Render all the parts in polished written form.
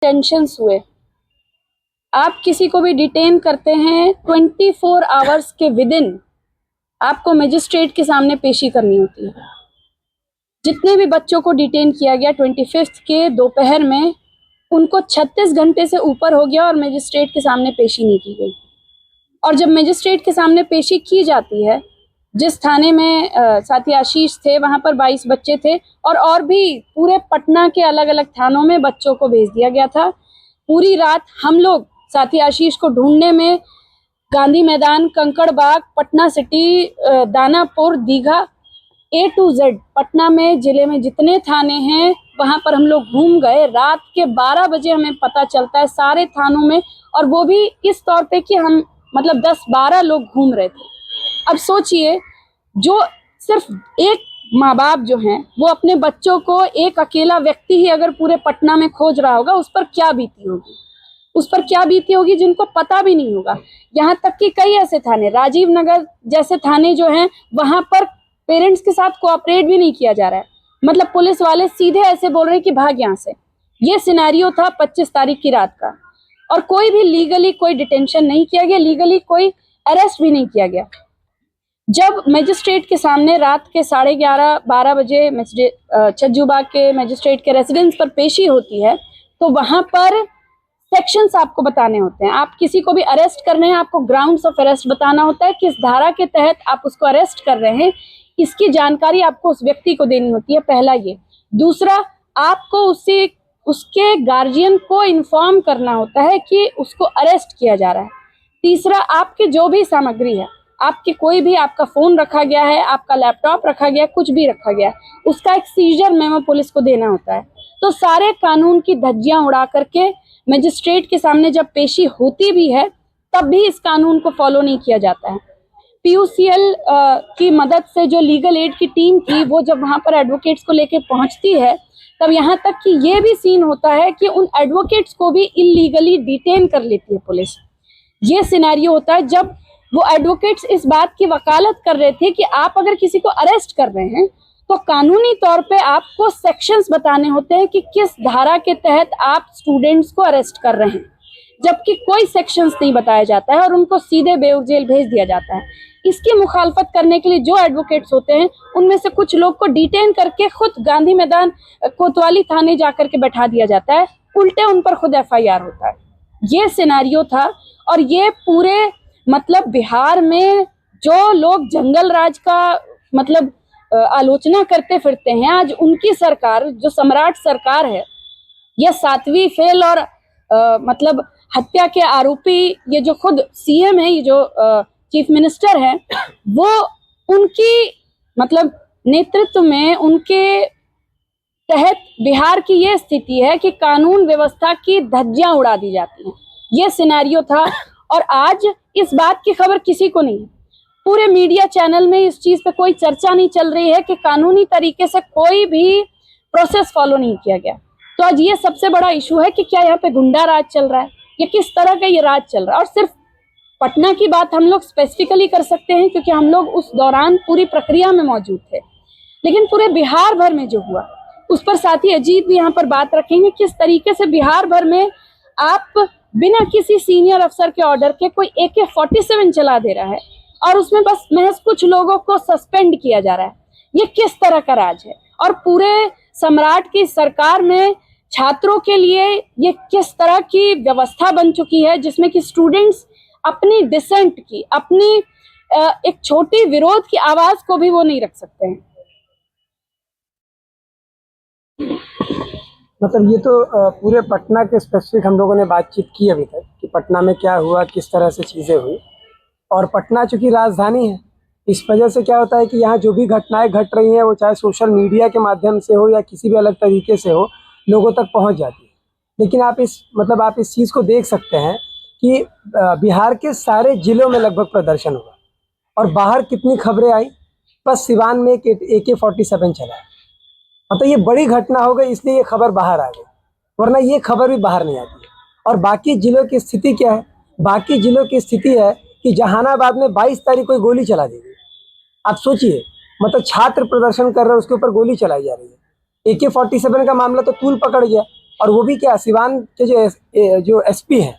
Tensions हुए। आप किसी को भी डिटेन करते हैं 24 आवर्स के विद इन आपको मजिस्ट्रेट के सामने पेशी करनी होती है। जितने भी बच्चों को डिटेन किया गया 25 के दोपहर में, उनको 36 घंटे से ऊपर हो गया और मजिस्ट्रेट के सामने पेशी नहीं की गई। और जब मजिस्ट्रेट के सामने पेशी की जाती है, जिस थाने में साथी आशीष थे वहां पर 22 बच्चे थे और भी पूरे पटना के अलग अलग थानों में बच्चों को भेज दिया गया था। पूरी रात हम लोग साथी आशीष को ढूंढने में गांधी मैदान, Kankarbagh, Patna city, Danapur, Digha, A to Z Patna में जिले में जितने थाने हैं वहां पर हम लोग घूम गए। रात के 12 बजे हमें पता चलता है सारे थानों में, और वो भी इस तौर पे कि हम मतलब 10-12 लोग घूम रहे थे। अब सोचिए, जो सिर्फ एक माँ बाप जो हैं वो अपने बच्चों को, एक अकेला व्यक्ति ही अगर पूरे पटना में खोज रहा होगा, उस पर क्या बीती होगी, उस पर क्या बीती होगी जिनको पता भी नहीं होगा। यहाँ तक कि कई ऐसे थाने, राजीव नगर जैसे थाने जो हैं, वहां पर पेरेंट्स के साथ कोऑपरेट भी नहीं किया जा रहा है। मतलब पुलिस वाले सीधे ऐसे बोल रहे हैं कि भाग यहाँ से। ये सिनेरियो था 25 तारीख की रात का, और कोई भी लीगली कोई डिटेंशन नहीं किया गया, लीगली कोई अरेस्ट भी नहीं किया गया। जब मजिस्ट्रेट के सामने रात के 11:30-12 बजे छज्जूबाग के मजिस्ट्रेट के रेसिडेंस पर पेशी होती है, तो वहां पर सेक्शंस आपको बताने होते हैं। आप किसी को भी अरेस्ट कर रहे हैं, आपको ग्राउंड्स ऑफ अरेस्ट बताना होता है, किस धारा के तहत आप उसको अरेस्ट कर रहे हैं, इसकी जानकारी आपको उस व्यक्ति को देनी होती है। पहला ये। दूसरा, आपको उसके गार्जियन को इन्फॉर्म करना होता है कि उसको अरेस्ट किया जा रहा है। तीसरा, आपके जो भी सामग्री है, आपके कोई भी, आपका फोन रखा गया है, आपका लैपटॉप रखा गया, कुछ भी रखा गया है, उसका एक सीजर मेमो पुलिस को देना होता है। तो सारे कानून की धज्जियां उड़ा करके मजिस्ट्रेट के सामने जब पेशी होती भी है, तब भी इस कानून को फॉलो नहीं किया जाता है। PUCL की मदद से जो लीगल एड की टीम थी, वो जब वहां पर एडवोकेट्स को लेकर पहुंचती है, तब यहाँ तक कि ये भी सीन होता है कि उन एडवोकेट्स को भी इलीगली डिटेन कर लेती है पुलिस। ये सिनेरियो होता है जब वो एडवोकेट्स इस बात की वकालत कर रहे थे कि आप अगर किसी को अरेस्ट कर रहे हैं तो कानूनी तौर पे आपको सेक्शंस बताने होते हैं कि किस धारा के तहत आप स्टूडेंट्स को अरेस्ट कर रहे हैं, जबकि कोई सेक्शंस नहीं बताया जाता है और उनको सीधे बेऊर जेल भेज दिया जाता है। इसकी मुखालफत करने के लिए जो एडवोकेट्स होते हैं, उनमें से कुछ लोग को डिटेन करके खुद गांधी मैदान कोतवाली थाने जाकर के बैठा दिया जाता है, उल्टे उन पर खुद FIR होता है। ये सिनेरियो था। और ये पूरे मतलब बिहार में जो लोग जंगल राज का मतलब आलोचना करते फिरते हैं, आज उनकी सरकार, जो सम्राट सरकार है, ये 7वीं फेल और मतलब हत्या के आरोपी, ये जो खुद CM है, ये जो चीफ मिनिस्टर है, वो उनकी मतलब नेतृत्व में, उनके तहत बिहार की ये स्थिति है कि कानून व्यवस्था की धज्जियां उड़ा दी जाती हैं। ये सिनेरियो था, और आज इस बात की खबर किसी को नहीं है। पूरे मीडिया चैनल में इस चीज पे कोई चर्चा नहीं चल रही है कि कानूनी तरीके से कोई भी प्रोसेस फॉलो नहीं किया गया। तो आज ये सबसे बड़ा इशू है कि क्या यहाँ पे गुंडा राज चल रहा है, या किस तरह का ये राज चल रहा है। और सिर्फ पटना की बात हम लोग स्पेसिफिकली कर सकते हैं क्योंकि हम लोग उस दौरान पूरी प्रक्रिया में मौजूद थे, लेकिन पूरे बिहार भर में जो हुआ उस पर साथी अजीत भी यहाँ पर बात रखेंगे। किस तरीके से बिहार भर में आप बिना किसी सीनियर अफसर के ऑर्डर के कोई AK-47 चला दे रहा है और उसमें बस महज कुछ लोगों को सस्पेंड किया जा रहा है। ये किस तरह का राज है? और पूरे सम्राट की सरकार में छात्रों के लिए ये किस तरह की व्यवस्था बन चुकी है, जिसमें कि स्टूडेंट्स अपनी डिसेंट की, अपनी एक छोटी विरोध की आवाज को भी वो नहीं रख सकते हैं। मतलब ये तो पूरे पटना के स्पेसिफिक हम लोगों ने बातचीत की अभी तक कि पटना में क्या हुआ, किस तरह से चीज़ें हुई। और पटना चूँकि राजधानी है, इस वजह से क्या होता है कि यहाँ जो भी घटनाएं घट रही हैं, वो चाहे सोशल मीडिया के माध्यम से हो या किसी भी अलग तरीके से हो, लोगों तक पहुँच जाती है। लेकिन आप इस चीज़ को देख सकते हैं कि बिहार के सारे जिलों में लगभग प्रदर्शन हुआ, और बाहर कितनी खबरें आई, बस सिवान में एक AK-47 चला है। मतलब ये बड़ी घटना हो गई, इसलिए ये खबर बाहर आ गई, वरना ये खबर भी बाहर नहीं आती है। और बाकी जिलों की स्थिति क्या है? बाकी जिलों की स्थिति है कि जहानाबाद में 22 तारीख को गोली चला दी गई। आप सोचिए, मतलब छात्र प्रदर्शन कर रहे हैं, उसके ऊपर गोली चलाई जा रही है। AK-47 का मामला तो तूल पकड़ गया, और वो भी क्या, सिवान के जो एसपी हैं,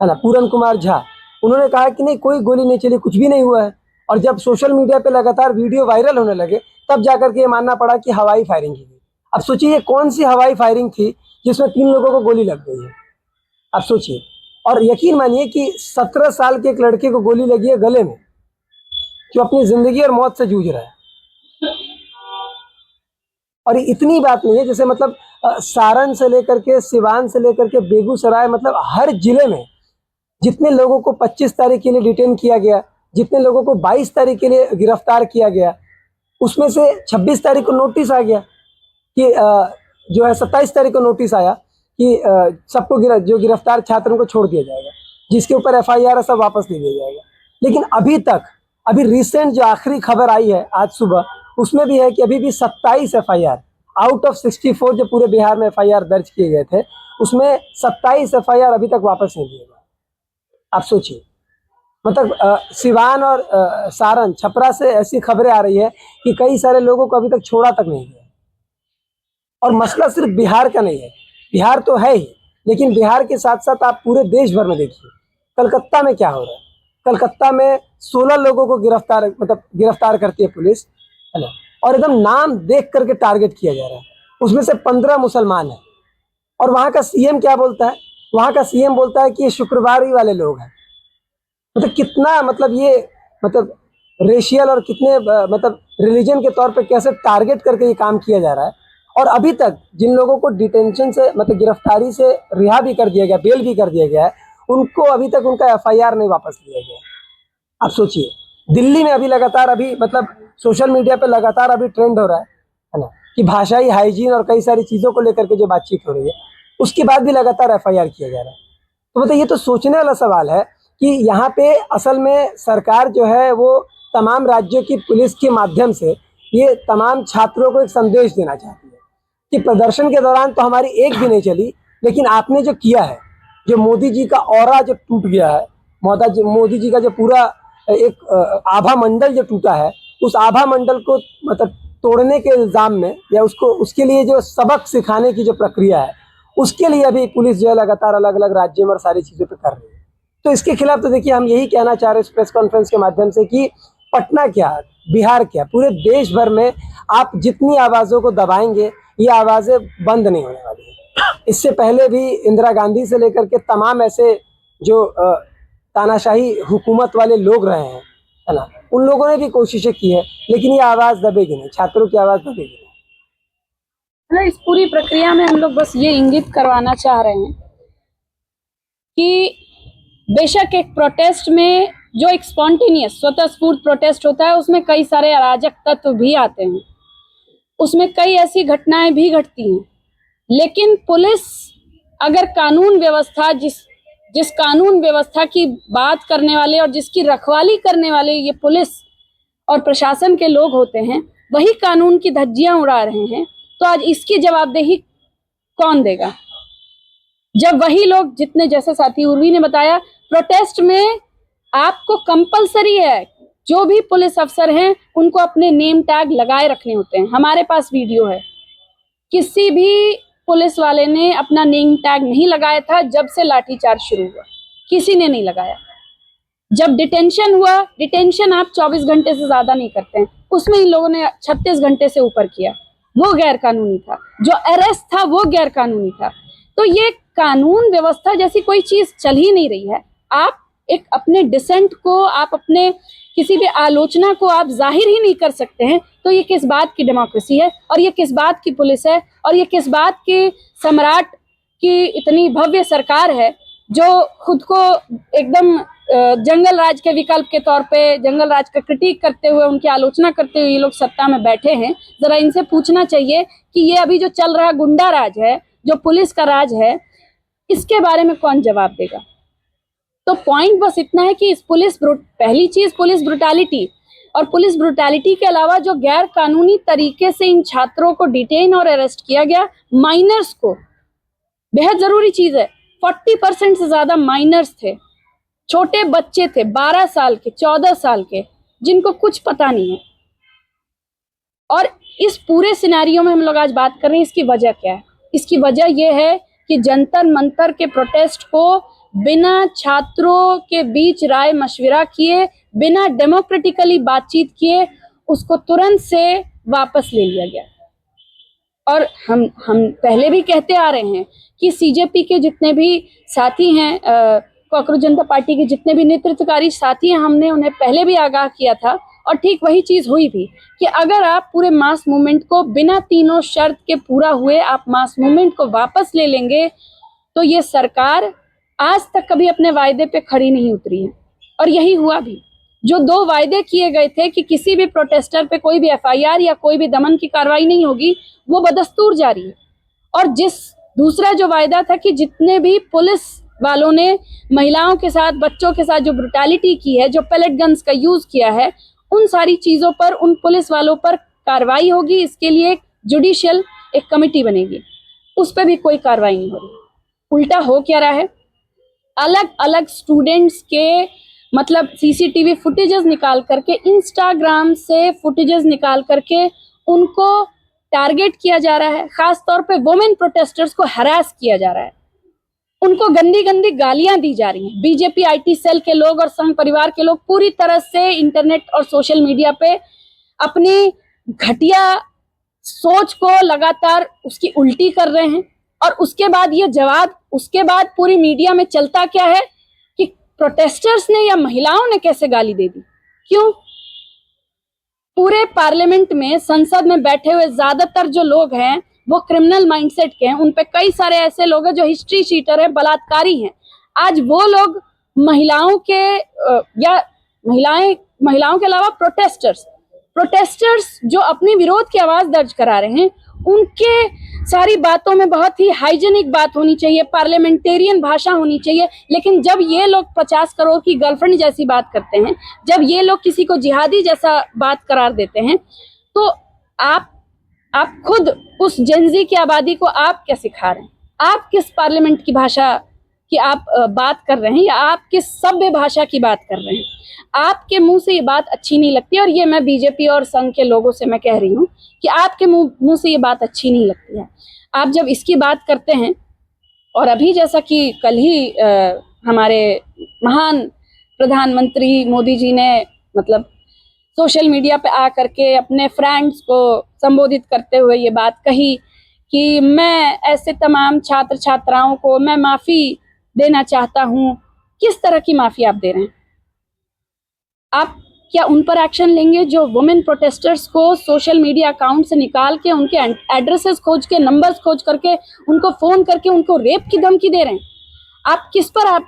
है ना, पूरन कुमार झा, उन्होंने कहा कि नहीं, कोई गोली नहीं चली, कुछ भी नहीं हुआ है। और जब सोशल मीडिया पे लगातार वीडियो वायरल होने लगे, तब जाकर के ये मानना पड़ा कि हवाई फायरिंग की गई। अब सोचिए कौन सी हवाई फायरिंग थी जिसमें 3 लोगों को गोली लग गई है। आप सोचिए, और यकीन मानिए कि 17 साल के एक लड़के को गोली लगी है गले में, जो अपनी जिंदगी और मौत से जूझ रहा है। और इतनी बात नहीं है, जैसे मतलब सारण से लेकर के, सिवान से लेकर के बेगूसराय, मतलब हर जिले में जितने लोगों को 25 तारीख के लिए डिटेन किया गया, जितने लोगों को 22 तारीख के लिए गिरफ्तार किया गया, उसमें से 26 तारीख को नोटिस आ गया कि जो है 27 तारीख को नोटिस आया कि सबको जो गिरफ्तार छात्रों को छोड़ दिया जाएगा, जिसके ऊपर FIR है सब वापस ले लिया जाएगा। लेकिन अभी तक, अभी रिसेंट जो आखिरी खबर आई है आज सुबह, उसमें भी है कि अभी भी 27 FIR आउट ऑफ 64 जो पूरे बिहार में FIR दर्ज किए गए थे, उसमें 27 FIR अभी तक वापस नहीं लिए गए। आप सोचिए, मतलब सिवान और सारण, छपरा से ऐसी खबरें आ रही है कि कई सारे लोगों को अभी तक छोड़ा तक नहीं गया। और मसला सिर्फ बिहार का नहीं है, बिहार तो है ही, लेकिन बिहार के साथ साथ आप पूरे देश भर में देखिए, कलकत्ता में क्या हो रहा है। कलकत्ता में 16 लोगों को गिरफ्तार करती है पुलिस, है ना, और एकदम नाम देख करके टारगेट किया जा रहा है। उसमें से 15 मुसलमान हैं। और वहाँ का CM क्या बोलता है? वहाँ का CM बोलता है कि ये शुक्रवारी वाले लोग हैं। मतलब कितना, मतलब ये, मतलब रेशियल और कितने मतलब रिलीजन के तौर पे कैसे टारगेट करके ये काम किया जा रहा है। और अभी तक जिन लोगों को डिटेंशन से, मतलब गिरफ्तारी से रिहा भी कर दिया गया, बेल भी कर दिया गया है, उनको अभी तक उनका FIR नहीं वापस लिया गया। आप सोचिए, दिल्ली में अभी लगातार, अभी मतलब सोशल मीडिया पे लगातार अभी ट्रेंड हो रहा है ना, कि भाषाई हाइजीन और कई सारी चीज़ों को लेकर के जो बातचीत हो रही है, उसके बाद भी लगातार FIR किया जा रहा है। तो मतलब ये तो सोचने वाला सवाल है कि यहाँ पे असल में सरकार जो है वो तमाम राज्यों की पुलिस के माध्यम से ये तमाम छात्रों को एक संदेश देना चाहती है कि प्रदर्शन के दौरान तो हमारी एक भी नहीं चली, लेकिन आपने जो किया है, जो मोदी जी का ऑरा जो टूट गया है, मोदी जी का जो पूरा एक आभा मंडल जो टूटा है, उस आभा मंडल को मतलब तोड़ने के इल्ज़ाम में, या उसके लिए जो सबक सिखाने की जो प्रक्रिया है, उसके लिए अभी पुलिस जो है लगातार अलग अलग राज्यों में और सारी चीज़ों पे कर रही है। तो इसके खिलाफ तो देखिए हम यही कहना चाह रहे हैं इस प्रेस कॉन्फ्रेंस के माध्यम से कि पटना क्या, बिहार क्या, पूरे देश भर में आप जितनी आवाज़ों को दबाएंगे, ये आवाज़ें बंद नहीं होने वाली हैं। इससे पहले भी इंदिरा गांधी से लेकर के तमाम ऐसे जो तानाशाही हुकूमत वाले लोग रहे हैं, है ना, उन लोगों ने भी कोशिशें की है, लेकिन ये आवाज़ दबेगी नहीं, छात्रों की आवाज़ दबेगी नहीं। मतलब इस पूरी प्रक्रिया में हम लोग बस ये इंगित करवाना चाह रहे हैं कि बेशक एक प्रोटेस्ट में जो एक स्पॉन्टेनियस, स्वतः स्फूर्त प्रोटेस्ट होता है, उसमें कई सारे अराजक तत्व भी आते हैं, उसमें कई ऐसी घटनाएं भी घटती हैं। लेकिन पुलिस अगर कानून व्यवस्था, जिस कानून व्यवस्था की बात करने वाले और जिसकी रखवाली करने वाले ये पुलिस और प्रशासन के लोग होते हैं, वही कानून की धज्जियां उड़ा रहे हैं, तो आज इसकी जवाबदेही कौन देगा? जब वही लोग, जितने, जैसे साथी उर्वी ने बताया, प्रोटेस्ट में आपको कंपलसरी है, जो भी पुलिस अफसर हैं उनको अपने नेम टैग लगाए रखने होते हैं। हमारे पास वीडियो है, किसी भी पुलिस वाले ने अपना नेम टैग नहीं लगाया था जब से लाठीचार्ज शुरू हुआ, किसी ने नहीं लगाया। जब डिटेंशन हुआ, डिटेंशन आप 24 घंटे से ज्यादा नहीं करते हैं, उसमें इन लोगों ने 36 घंटे से ऊपर किया, वो गैर कानूनी था। जो अरेस्ट था वो गैर कानूनी था। तो ये कानून व्यवस्था जैसी कोई चीज चल ही नहीं रही है। आप एक अपने डिसेंट को, आप अपने किसी भी आलोचना को आप जाहिर ही नहीं कर सकते हैं, तो ये किस बात की डेमोक्रेसी है, और ये किस बात की पुलिस है, और ये किस बात की सम्राट की इतनी भव्य सरकार है जो खुद को एकदम जंगल राज के विकल्प के तौर पे, जंगल राज का क्रिटिक करते हुए, उनकी आलोचना करते हुए ये लोग सत्ता में बैठे हैं। जरा इनसे पूछना चाहिए कि ये अभी जो चल रहा गुंडा राज है, जो पुलिस का राज है, इसके बारे में कौन जवाब देगा? तो पॉइंट बस इतना है कि इस पहली चीज पुलिस ब्रुटैलिटी, और पुलिस ब्रुटैलिटी के अलावा जो गैर कानूनी तरीके से इन छात्रों को डिटेन और अरेस्ट किया गया, माइनर्स को, बेहद जरूरी चीज है। 40% से ज्यादा माइनर्स थे, छोटे बच्चे थे, 12 साल के, 14 साल के, जिनको कुछ पता नहीं है। और इस पूरे सिनेरियो में हम लोग आज बात कर रहे हैं, इसकी वजह क्या है? इसकी वजह यह है कि जंतर मंतर के प्रोटेस्ट को बिना छात्रों के बीच राय मशविरा किए, बिना डेमोक्रेटिकली बातचीत किए उसको तुरंत से वापस ले लिया गया। और हम पहले भी कहते आ रहे हैं कि सीजेपी के जितने भी साथी हैं, कॉकरोच जनता पार्टी के जितने भी नेतृत्वकारी साथी हैं, हमने उन्हें पहले भी आगाह किया था और ठीक वही चीज हुई भी कि अगर आप पूरे मास मूवमेंट को बिना तीनों शर्त के पूरा हुए आप मास मूवमेंट को वापस ले लेंगे तो ये सरकार आज तक कभी अपने वायदे पे खड़ी नहीं उतरी है। और यही हुआ भी। जो 2 वायदे किए गए थे कि किसी भी प्रोटेस्टर पे कोई भी एफआईआर या कोई भी दमन की कार्रवाई नहीं होगी, वो बदस्तूर जारी है। और दूसरा जो वायदा था कि जितने भी पुलिस वालों ने महिलाओं के साथ, बच्चों के साथ जो ब्रुटैलिटी की है, जो पेलेट गन्स का यूज किया है, उन सारी चीजों पर, उन पुलिस वालों पर कार्रवाई होगी। इसके लिए एक जुडिशियल एक कमेटी बनेगी, उस पर भी कोई कार्रवाई नहीं हो रही। उल्टा हो क्या रहा है, अलग अलग स्टूडेंट्स के मतलब सीसीटीवी फुटेजेस निकाल करके, इंस्टाग्राम से फुटेजेस निकाल करके उनको टारगेट किया जा रहा है। खास तौर पे वुमेन प्रोटेस्टर्स को हरास किया जा रहा है, उनको गंदी गंदी गालियां दी जा रही हैं। बीजेपी आईटी सेल के लोग और संघ परिवार के लोग पूरी तरह से इंटरनेट और सोशल मीडिया पे अपनी घटिया सोच को लगातार उसकी उल्टी कर रहे हैं। और उसके बाद ये जवाब, उसके बाद पूरी मीडिया में चलता क्या है कि प्रोटेस्टर्स ने या महिलाओं ने कैसे गाली दे दी। क्यों? पूरे पार्लियामेंट में, संसद में बैठे हुए ज्यादातर जो लोग हैं वो क्रिमिनल माइंडसेट के हैं। उन पे कई सारे ऐसे लोग हैं जो हिस्ट्री शीटर है, बलात्कारी हैं। आज वो लोग महिलाओं के या महिलाओं के अलावा प्रोटेस्टर्स जो अपनी विरोध की आवाज दर्ज करा रहे हैं, उनके सारी बातों में बहुत ही हाइजेनिक बात होनी चाहिए, पार्लियामेंटेरियन भाषा होनी चाहिए। लेकिन जब ये लोग 50 करोड़ की गर्लफ्रेंड जैसी बात करते हैं, जब ये लोग किसी को जिहादी जैसा बात करार देते हैं, तो आप खुद उस जेनजी की आबादी को आप क्या सिखा रहे हैं? आप किस पार्लियामेंट की भाषा की आप बात कर रहे हैं, या आप किस सभ्य भाषा की बात कर रहे हैं? आपके मुंह से ये बात अच्छी नहीं लगती। और ये मैं बीजेपी और संघ के लोगों से मैं कह रही हूँ कि आपके मुंह से ये बात अच्छी नहीं लगती है। आप जब इसकी बात करते हैं, और अभी जैसा कि कल ही हमारे महान प्रधानमंत्री मोदी जी ने मतलब सोशल मीडिया पे आ करके अपने फ्रेंड्स को संबोधित करते हुए ये बात कही कि मैं ऐसे तमाम छात्र छात्राओं को मैं माफी देना चाहता हूँ। किस तरह की माफी आप दे रहे हैं? आप क्या उन पर एक्शन लेंगे जो वुमेन प्रोटेस्टर्स को सोशल मीडिया अकाउंट से निकाल के, उनके एड्रेसेस खोज के, नंबर्स खोज करके, उनको फोन करके उनको रेप की धमकी दे रहे हैं? आप किस पर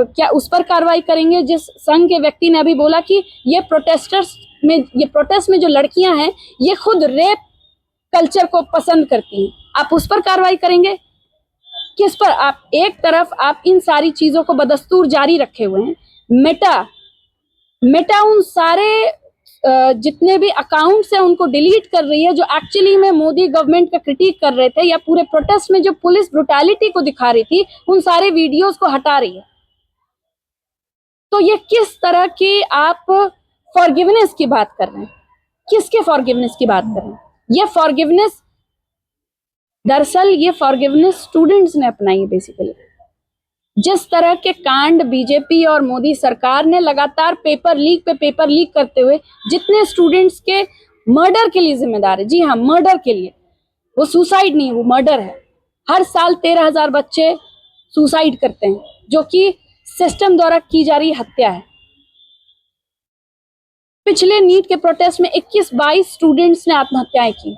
क्या उस पर कार्रवाई करेंगे जिस संघ के व्यक्ति ने अभी बोला कि ये प्रोटेस्ट में जो लड़कियां हैं ये खुद रेप कल्चर को पसंद करती हैं? आप उस पर कार्रवाई करेंगे? किस पर? आप एक तरफ आप इन सारी चीजों को बदस्तूर जारी रखे हुए हैं। मेटा उन सारे जितने भी अकाउंट्स हैं उनको डिलीट कर रही है जो एक्चुअली में मोदी गवर्नमेंट का क्रिटिक कर रहे थे, या पूरे प्रोटेस्ट में जो पुलिस ब्रुटैलिटी को दिखा रही थी उन सारे वीडियोस को हटा रही है। तो ये किस तरह की आप फॉरगिवनेस की बात कर रहे हैं? किसके फॉरगिवनेस की बात कर रहे हैं? ये फॉरगिवनेस, दरअसल ये फॉरगिवनेस स्टूडेंट्स ने अपनाई है। बेसिकली जिस तरह के कांड बीजेपी और मोदी सरकार ने लगातार पेपर लीक पे पेपर लीक करते हुए जितने स्टूडेंट्स के मर्डर के लिए जिम्मेदार है, जी हाँ, मर्डर के लिए, वो सुसाइड नहीं, वो मर्डर है। हर साल 13,000 बच्चे सुसाइड करते हैं, जो कि सिस्टम द्वारा की जा रही हत्या है। पिछले नीट के प्रोटेस्ट में 21-22 स्टूडेंट्स ने आत्महत्याएं की।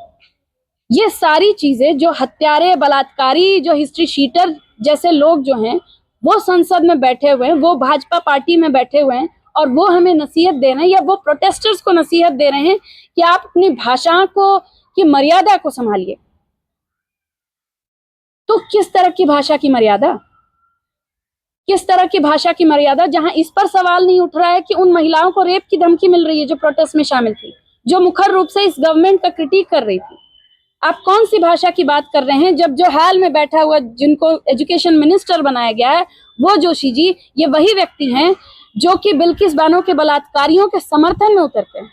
ये सारी चीजें जो हत्यारे, बलात्कारी, जो हिस्ट्री शीटर जैसे लोग जो हैं वो संसद में बैठे हुए हैं, वो भाजपा पार्टी में बैठे हुए हैं, और वो हमें नसीहत दे रहे हैं, या वो प्रोटेस्टर्स को नसीहत दे रहे हैं कि आप अपनी भाषा को की मर्यादा को संभालिए। तो किस तरह की भाषा की मर्यादा? किस तरह की भाषा की मर्यादा, जहां इस पर सवाल नहीं उठ रहा है कि उन महिलाओं को रेप की धमकी मिल रही है जो प्रोटेस्ट में शामिल थी, जो मुखर रूप से इस गवर्नमेंट का क्रिटिक कर रही थी। आप कौन सी भाषा की बात कर रहे हैं जब जो हाल में बैठा हुआ, जिनको एजुकेशन मिनिस्टर बनाया गया है, वो जोशी जी, ये वही व्यक्ति हैं जो कि बिल्किस बानो के बलात्कारियों के समर्थन में उतरते हैं।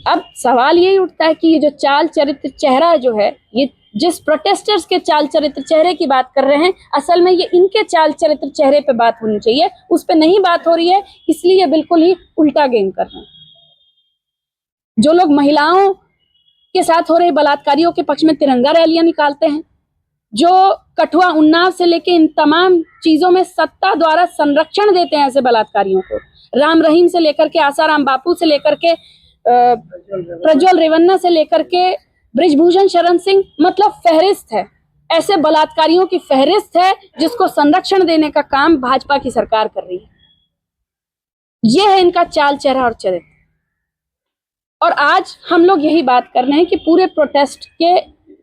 अब सवाल यही उठता है कि ये जो चाल चरित्र चेहरा जो है, ये जिस प्रोटेस्टर्स के चाल चरित्र चेहरे की बात कर रहे हैं, असल में ये इनके चाल चरित्र चेहरे पे बात होनी चाहिए, उस पे नहीं बात हो रही है, इसलिए ये बिल्कुल ही उल्टा गेम कर रहे हैं। जो लोग महिलाओं के साथ हो रहे बलात्कारियों के पक्ष में तिरंगा रैलियां निकालते हैं, जो कठुआ उन्नाव से लेके इन तमाम चीजों में सत्ता द्वारा संरक्षण देते हैं ऐसे बलात्कारियों को, राम रहीम से लेकर के आसाराम बापू से लेकर के प्रज्वल रेवन्ना से लेकर के बृजभूषण शरण सिंह, मतलब फहरिस्त है, ऐसे बलात्कारियों की फहरिस्त है जिसको संरक्षण देने का काम भाजपा की सरकार कर रही है। यह है इनका चाल चेहरा और चरित्र। और आज हम लोग यही बात कर रहे हैं कि पूरे प्रोटेस्ट के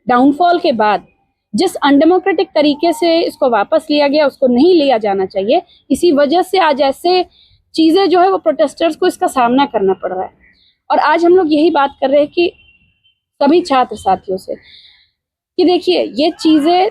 डाउनफॉल के बाद जिस अनडेमोक्रेटिक तरीके से इसको वापस लिया गया, उसको नहीं लिया जाना चाहिए। इसी वजह से आज ऐसे चीजें जो है वो प्रोटेस्टर्स को इसका सामना करना पड़ रहा है। और आज हम लोग यही बात कर रहे हैं कि सभी छात्र साथियों से कि देखिए, ये चीजें